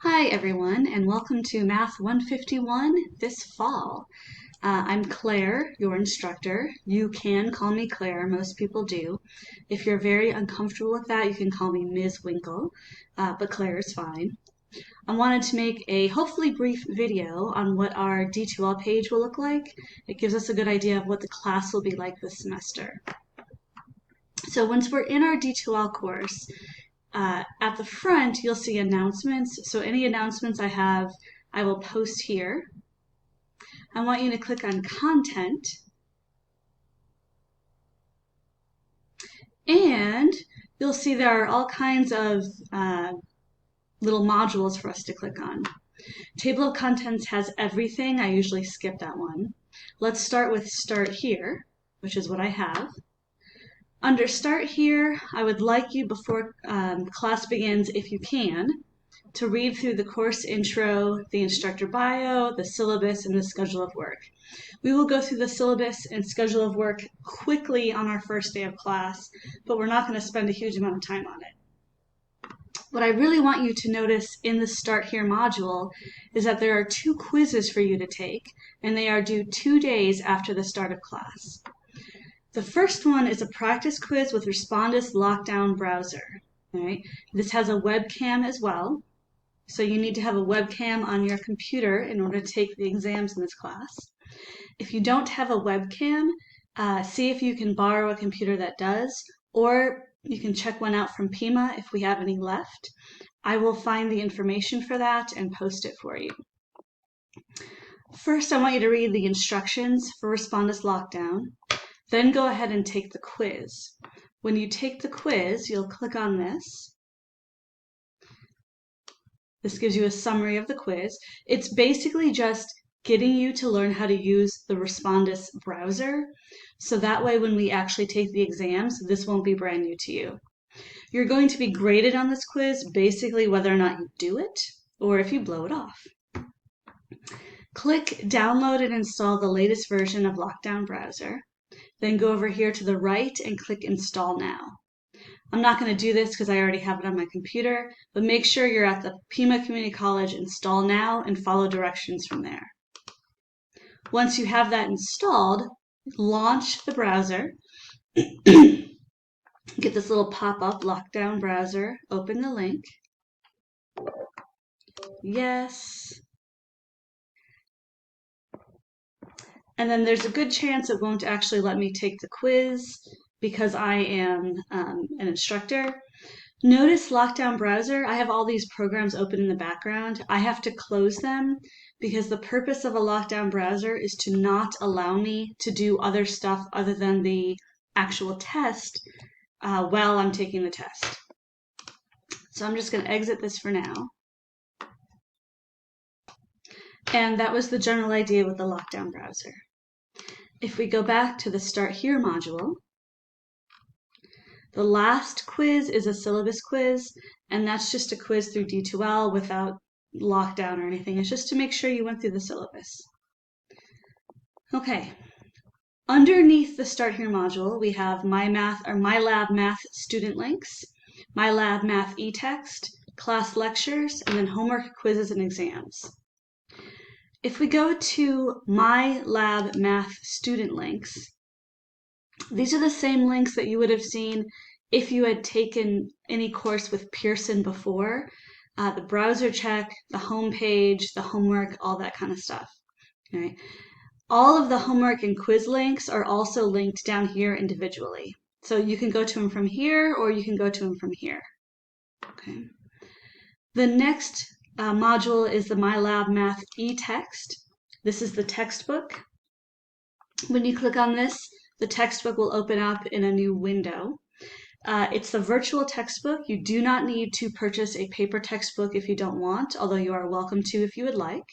Hi everyone, and welcome to Math 151 this fall. I'm Claire, your instructor. You can call me Claire, most people do. If you're very uncomfortable with that, you can call me Ms. Winkle, but Claire is fine. I wanted to make a hopefully brief video on what our D2L page will look like. It gives us a good idea of what the class will be like this semester. So once we're in our D2L course, at the front, you'll see announcements. So any announcements I have, I will post here. I want you to click on content. And you'll see there are all kinds of little modules for us to click on. Table of contents has everything. I usually skip that one. Let's start with Start Here, which is what I have. Under Start Here, I would like you before class begins, if you can, to read through the course intro, the instructor bio, the syllabus, and the schedule of work. We will go through the syllabus and schedule of work quickly on our first day of class, but we're not going to spend a huge amount of time on it. What I really want you to notice in the Start Here module is that there are 2 quizzes for you to take, and they are due 2 days after the start of class. The first one is a practice quiz with Respondus Lockdown Browser. All right? This has a webcam as well, so you need to have a webcam on your computer in order to take the exams in this class. If you don't have a webcam, see if you can borrow a computer that does, or you can check one out from Pima if we have any left. I will find the information for that and post it for you. First, I want you to read the instructions for Respondus Lockdown. Then go ahead and take the quiz. When you take the quiz, you'll click on this. This gives you a summary of the quiz. It's basically just getting you to learn how to use the Respondus browser, so that way when we actually take the exams, this won't be brand new to you. You're going to be graded on this quiz basically whether or not you do it or if you blow it off. Click Download and install the latest version of Lockdown Browser. Then go over here to the right and click Install Now. I'm not going to do this because I already have it on my computer, but make sure you're at the Pima Community College Install Now and follow directions from there. Once you have that installed, launch the browser. Get this little pop-up Lockdown Browser, open the link. Yes. And then there's a good chance it won't actually let me take the quiz because I am an instructor. Notice Lockdown Browser, I have all these programs open in the background. I have to close them because the purpose of a Lockdown Browser is to not allow me to do other stuff other than the actual test while I'm taking the test. So I'm just going to exit this for now. And that was the general idea with the Lockdown Browser. If we go back to the Start Here module, the last quiz is a syllabus quiz, and that's just a quiz through D2L without lockdown or anything. It's just to make sure you went through the syllabus. Okay. Underneath the Start Here module, we have MyLab Math student links, MyLab Math eText, class lectures, and then homework, quizzes, and exams. If we go to MyLab Math student links, these are the same links that you would have seen if you had taken any course with Pearson before. The browser check, the home page, the homework, all that kind of stuff. Okay. All of the homework and quiz links are also linked down here individually. So you can go to them from here or you can go to them from here. Okay. The next module is the MyLab Math eText. This is the textbook. When you click on this, the textbook will open up in a new window. It's the virtual textbook. You do not need to purchase a paper textbook if you don't want, although you are welcome to if you would like.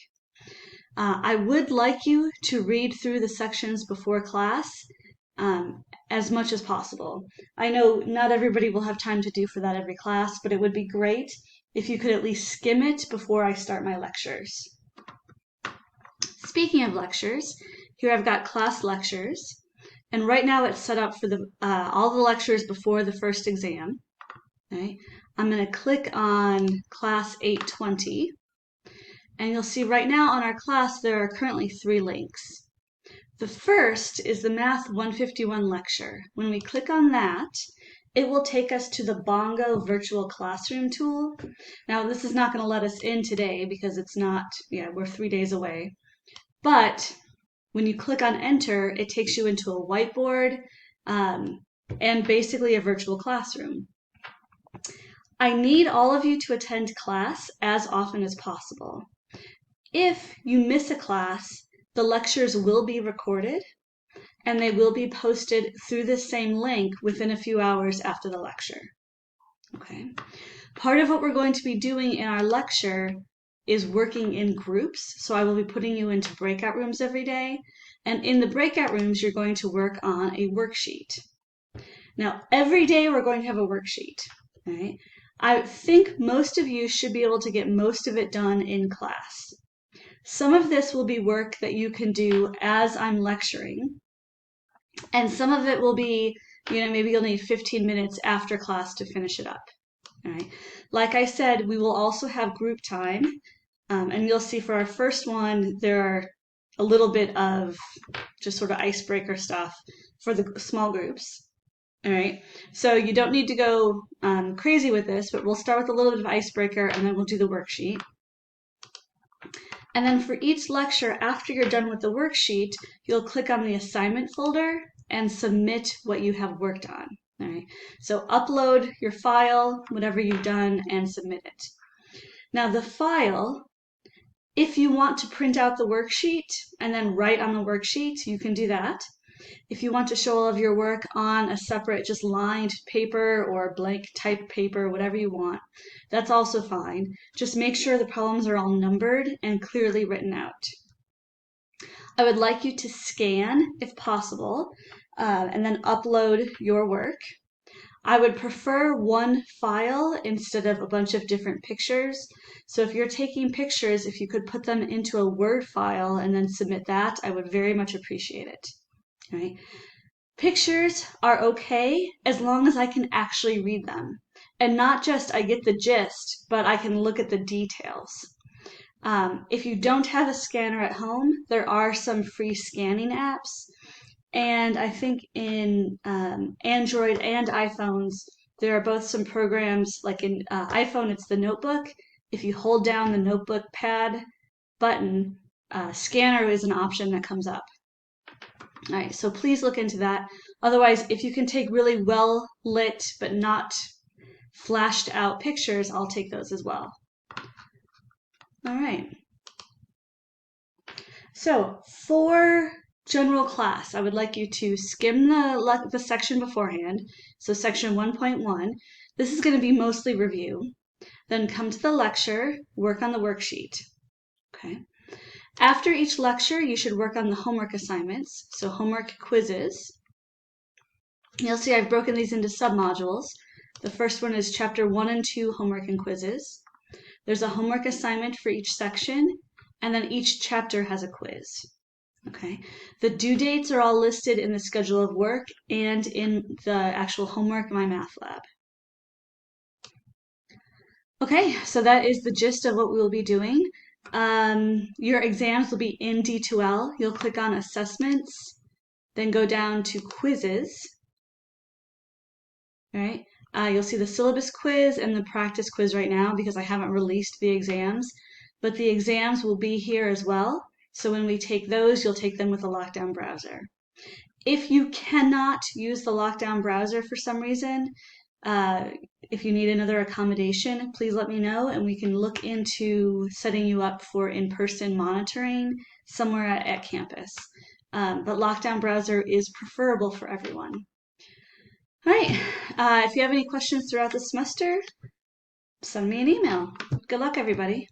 I would like you to read through the sections before class as much as possible. I know not everybody will have time to do for that every class, but it would be great if you could at least skim it before I start my lectures. Speaking of lectures, here I've got class lectures, and right now it's set up for all the lectures before the first exam. Okay. I'm going to click on class 820. And you'll see right now on our class, there are currently 3 links. The first is the Math 151 lecture. When we click on that, it will take us to the Bongo virtual classroom tool. Now, this is not going to let us in today because it's not, we're 3 days away. But when you click on enter, it takes you into a whiteboard and basically a virtual classroom. I need all of you to attend class as often as possible. If you miss a class, the lectures will be recorded and they will be posted through the same link within a few hours after the lecture. Okay. Part of what we're going to be doing in our lecture is working in groups. So I will be putting you into breakout rooms every day. And in the breakout rooms, you're going to work on a worksheet. Now, every day we're going to have a worksheet. Right? I think most of you should be able to get most of it done in class. Some of this will be work that you can do as I'm lecturing. And some of it will be, maybe you'll need 15 minutes after class to finish it up. All right. Like I said, we will also have group time. And you'll see for our first one, there are a little bit of just sort of icebreaker stuff for the small groups. All right. So you don't need to go crazy with this, but we'll start with a little bit of icebreaker and then we'll do the worksheet. And then for each lecture, after you're done with the worksheet, you'll click on the assignment folder and submit what you have worked on. All right. So upload your file, whatever you've done, and submit it. Now the file, if you want to print out the worksheet and then write on the worksheet, you can do that. If you want to show all of your work on a separate just lined paper or blank type paper, whatever you want, that's also fine. Just make sure the problems are all numbered and clearly written out. I would like you to scan, if possible, and then upload your work. I would prefer one file instead of a bunch of different pictures. So if you're taking pictures, if you could put them into a Word file and then submit that, I would very much appreciate it. Right? Pictures are okay as long as I can actually read them. And not just I get the gist, but I can look at the details. If you don't have a scanner at home, there are some free scanning apps. And I think in Android and iPhones, there are both some programs, like in iPhone, it's the Notebook. If you hold down the Notebook pad button, scanner is an option that comes up. All right, so please look into that. Otherwise, if you can take really well lit but not flashed out pictures, I'll take those as well. All right. So for general class, I would like you to skim the section beforehand. So section 1.1, this is going to be mostly review. Then come to the lecture, work on the worksheet. Okay. After each lecture, you should work on the homework assignments, so homework quizzes. You'll see I've broken these into submodules. The first one is chapter 1 and 2, homework and quizzes. There's a homework assignment for each section, and then each chapter has a quiz. Okay. The due dates are all listed in the schedule of work and in the actual homework MyMathLab. Okay, so that is the gist of what we will be doing. Your exams will be in D2L. You'll click on assessments, then go down to quizzes. All right. You'll see the syllabus quiz and the practice quiz right now because I haven't released the exams, but the exams will be here as well. So when we take those, you'll take them with a lockdown browser. If you cannot use the lockdown browser for some reason, if you need another accommodation, please let me know and we can look into setting you up for in-person monitoring somewhere at campus. But lockdown browser is preferable for everyone. All right, if you have any questions throughout the semester, send me an email. Good luck, everybody.